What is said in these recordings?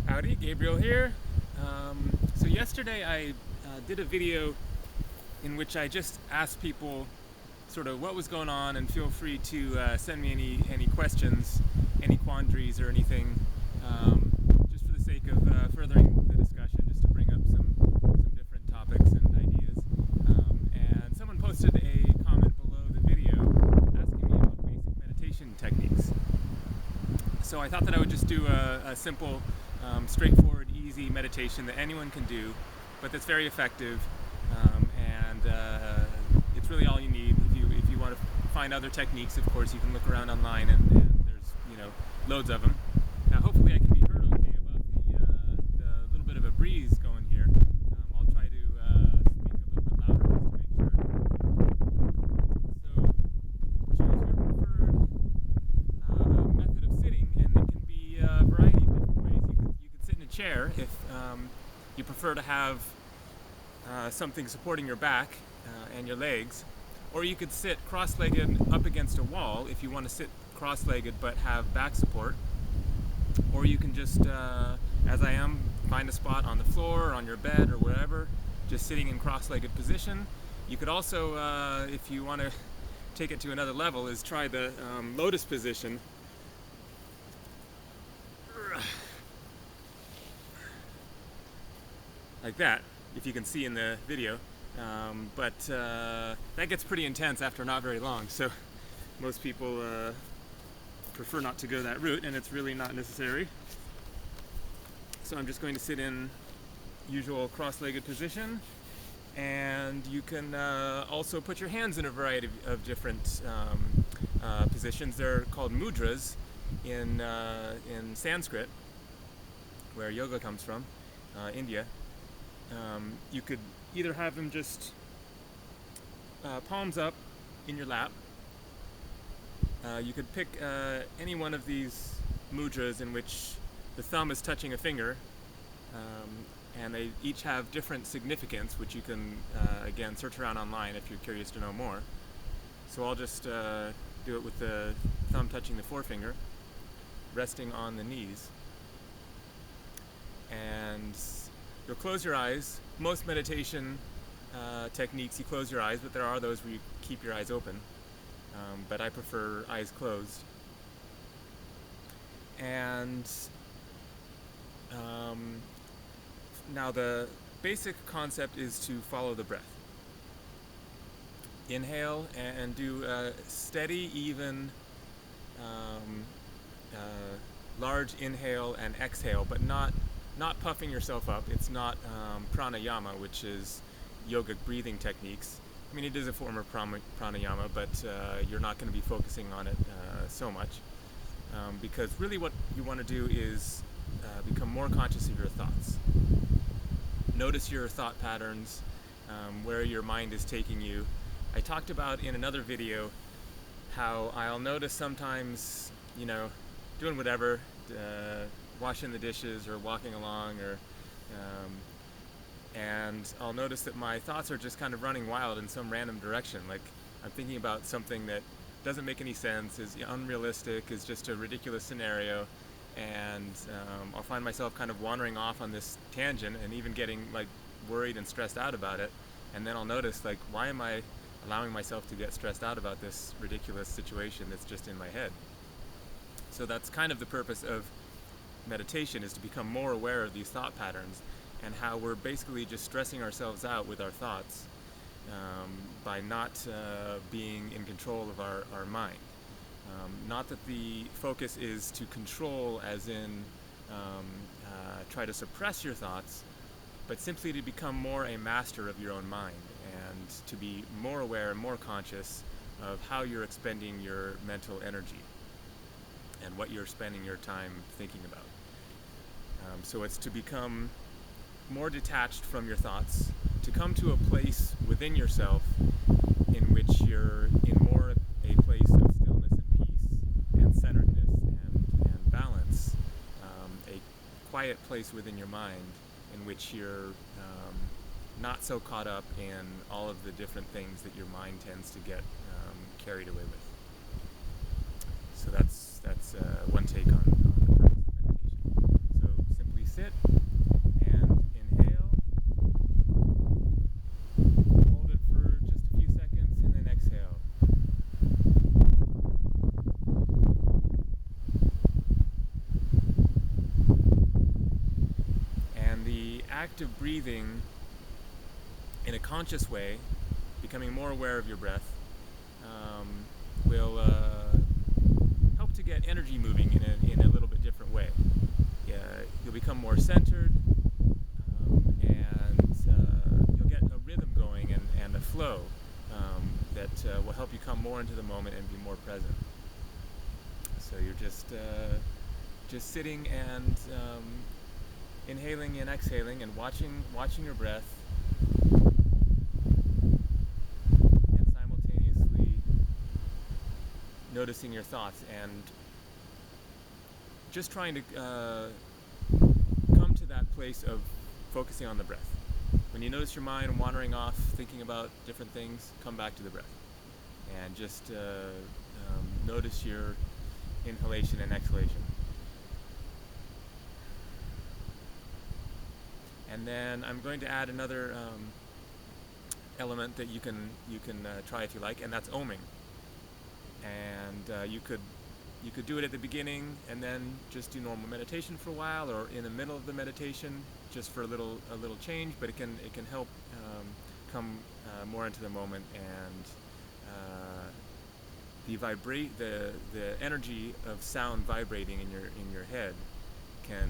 Howdy, Gabriel here. So yesterday I did a video in which I just asked people sort of what was going on, and feel free to send me any questions, any quandaries or anything, just for the sake of furthering the discussion, just to bring up some different topics and ideas. And someone posted a comment below the video asking me about basic meditation techniques. So I thought that I would just do a simple, straightforward, easy meditation that anyone can do, but that's very effective, and it's really all you need. If you want to find other techniques, of course, you can look around online, and there's loads of them. Now, hopefully, I can be heard okay above the little bit of a breeze going here. I'll try to speak a little bit louder just to make sure. So, choose your preferred method of sitting, and it can be a variety of different ways. You could sit in a chair if you prefer to have something supporting your back and your legs, or you could sit cross-legged up against a wall if you want to sit cross-legged but have back support, or you can just, as I am, find a spot on the floor or on your bed or wherever, just sitting in cross-legged position. You could also, if you want to take it to another level, is try the lotus position. Like that, if you can see in the video, but that gets pretty intense after not very long, so most people prefer not to go that route, and it's really not necessary. So I'm just going to sit in usual cross-legged position, and you can also put your hands in a variety of different positions. They're called mudras in Sanskrit, where yoga comes from, India. You could either have them just palms up in your lap. You could pick any one of these mudras in which the thumb is touching a finger, and they each have different significance, which you can, again, search around online if you're curious to know more. So I'll just do it with the thumb touching the forefinger, resting on the knees. And you'll close your eyes. Most meditation techniques, you close your eyes, but there are those where you keep your eyes open. But I prefer eyes closed. And now the basic concept is to follow the breath. Inhale and do a steady, even, large inhale and exhale, but not puffing yourself up. It's not pranayama, which is yogic breathing techniques. I mean, it is a form of pranayama, but you're not going to be focusing on it so much, because really what you want to do is become more conscious of your thoughts. Notice your thought patterns, where your mind is taking you. I talked about in another video how I'll notice sometimes, doing whatever, washing the dishes or walking along, and I'll notice that my thoughts are just kind of running wild in some random direction. Like I'm thinking about something that doesn't make any sense, is unrealistic, is just a ridiculous scenario, and I'll find myself kind of wandering off on this tangent and even getting like worried and stressed out about it. And then I'll notice, like, why am I allowing myself to get stressed out about this ridiculous situation that's just in my head? So that's kind of the purpose of meditation, is to become more aware of these thought patterns and how we're basically just stressing ourselves out with our thoughts by not being in control of our mind. Not that the focus is to control, as in try to suppress your thoughts, but simply to become more a master of your own mind and to be more aware and more conscious of how you're expending your mental energy and what you're spending your time thinking about. So it's to become more detached from your thoughts, to come to a place within yourself in which you're in more a place of stillness and peace and centeredness and balance, a quiet place within your mind in which you're not so caught up in all of the different things that your mind tends to get carried away with. So that's one take on the purpose of meditation. So simply sit and inhale, hold it for just a few seconds, and then exhale. And the act of breathing in a conscious way, becoming more aware of your breath, will help to get energy moving in a little bit different way. You'll become more centered, and you'll get a rhythm going and a flow that will help you come more into the moment and be more present. So you're just sitting and inhaling and exhaling and watching your breath, and simultaneously noticing your thoughts, and just trying to come to that place of focusing on the breath. When you notice your mind wandering off, thinking about different things, come back to the breath, and just notice your inhalation and exhalation. And then I'm going to add another element that you can try if you like, and that's oming. And you could do it at the beginning and then just do normal meditation for a while, or in the middle of the meditation, just for a little change. But it can help come more into the moment, and the energy of sound vibrating in your head can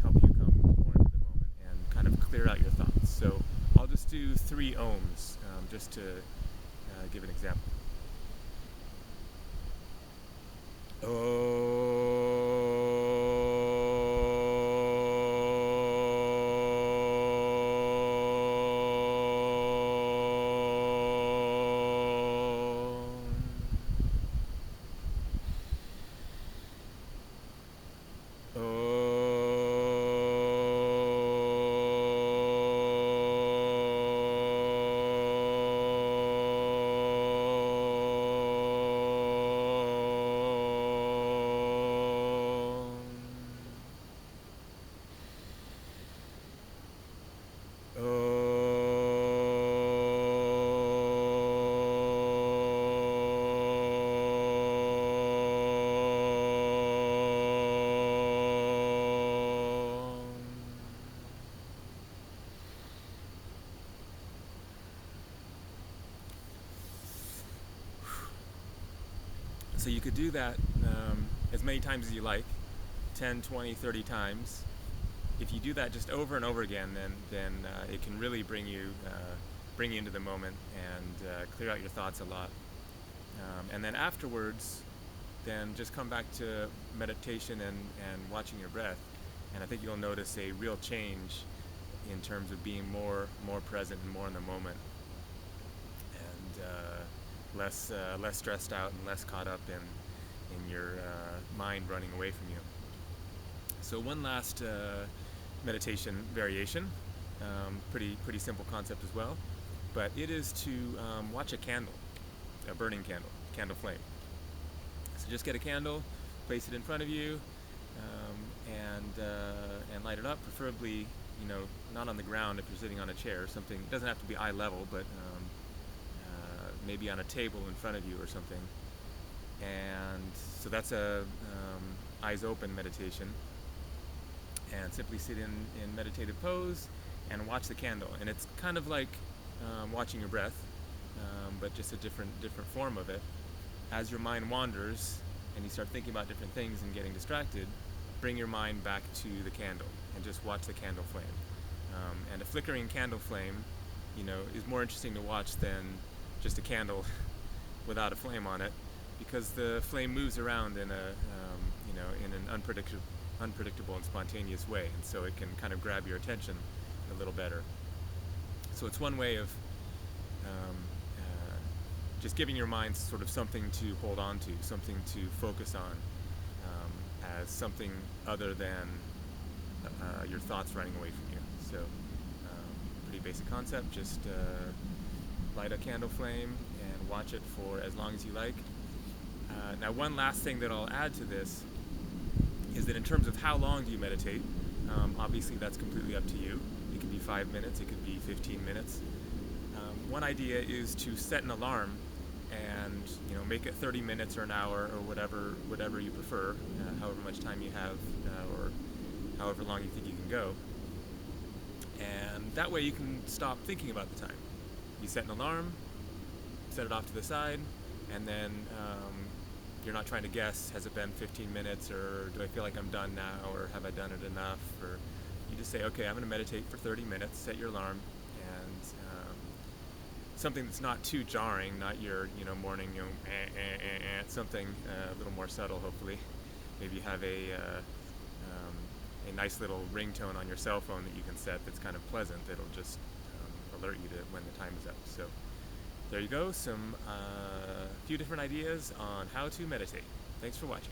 help you come more into the moment and kind of clear out your thoughts. So I'll just do 3 ohms just to give an example. So you could do that as many times as you like, 10, 20, 30 times. If you do that just over and over again, then it can really bring you into the moment and clear out your thoughts a lot. And then afterwards, then just come back to meditation and watching your breath. And I think you'll notice a real change in terms of being more present and more in the moment, and less stressed out and less caught up in your mind running away from you. So one last meditation variation, pretty simple concept as well, but it is to watch a candle, a burning candle flame. So just get a candle, place it in front of you, and light it up, preferably not on the ground if you're sitting on a chair. Something, it doesn't have to be eye level, but maybe on a table in front of you or something. And so that's a eyes open meditation, and simply sit in meditative pose and watch the candle. And it's kind of like watching your breath, but just a different form of it. As your mind wanders and you start thinking about different things and getting distracted, bring your mind back to the candle and just watch the candle flame. And a flickering candle flame, is more interesting to watch than just a candle without a flame on it, because the flame moves around in an unpredictable and spontaneous way, and so it can kind of grab your attention a little better. So it's one way of just giving your mind sort of something to hold on to, something to focus on, as something other than your thoughts running away from you. So pretty basic concept. Just light a candle flame and watch it for as long as you like. Now one last thing that I'll add to this is that in terms of how long do you meditate, obviously that's completely up to you. It could be 5 minutes, it could be 15 minutes. One idea is to set an alarm and make it 30 minutes or an hour or whatever you prefer, however much time you have, or however long you think you can go. And that way you can stop thinking about the time. You set an alarm, set it off to the side, and then you're not trying to guess, has it been 15 minutes, or do I feel like I'm done now, or have I done it enough? Or you just say, okay, I'm going to meditate for 30 minutes, set your alarm, and something that's not too jarring, not your morning something a little more subtle, hopefully. Maybe you have a nice little ringtone on your cell phone that you can set that's kind of pleasant, that'll just alert you to when the time is up. So there you go, some few different ideas on how to meditate. Thanks for watching.